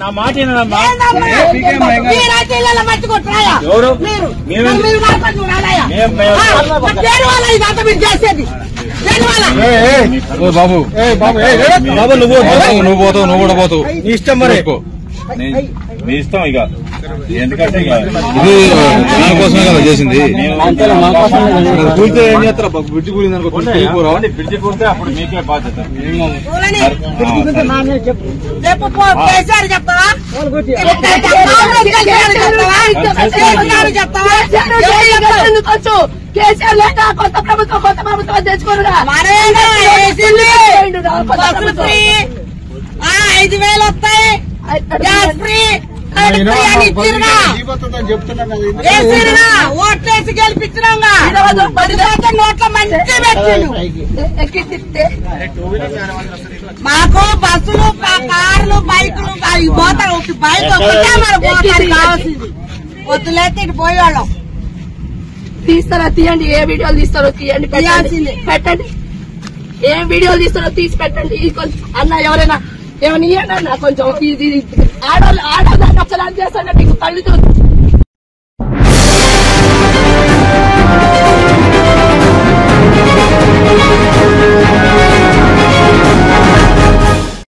నా మాట చేసేది బాబు బాబు నువ్వు పోతావు, నువ్వు కూడా పోతావు, నీ ఇష్టం మరి, మీ ఇష్టం. ఇక ఎందుకంటే ఇది దానికోసమే కదా చేసింది. కూలితే ఏం చేస్తారా? బ్రిడ్జి కూలిందనుకో, బ్రిడ్జి కూలితే అప్పుడు మీకే బాధ్యత. కేసీఆర్ లేక కొత్త ప్రభుత్వం తెచ్చుకోరుగా 5,000 వస్తాయి, గ్యాస్ ఫ్రీ ఓట్లేసి గెలిపించినాగా 10% నోట్ల మంచి మాకు బస్సులు కార్లు బైకులు పోతారు. బైక్ ఒకటే మనకు కావాల్సింది, వద్దులేస్తే ఇటు పోయేవాళ్ళం. తీస్తారా? తీయండి. ఏ వీడియోలు తీస్తారో తీయండి, పెట్టండి. ఏం వీడియోలు తీస్తారో తీసి పెట్టండి. అన్న ఎవరైనా ఏమైనా ఇవ్వండి అన్న కొంచెం. ఇది ఆడవాళ్ళు దాన్ని ఒకసారి చేస్తాను, నీకు కళ్ళు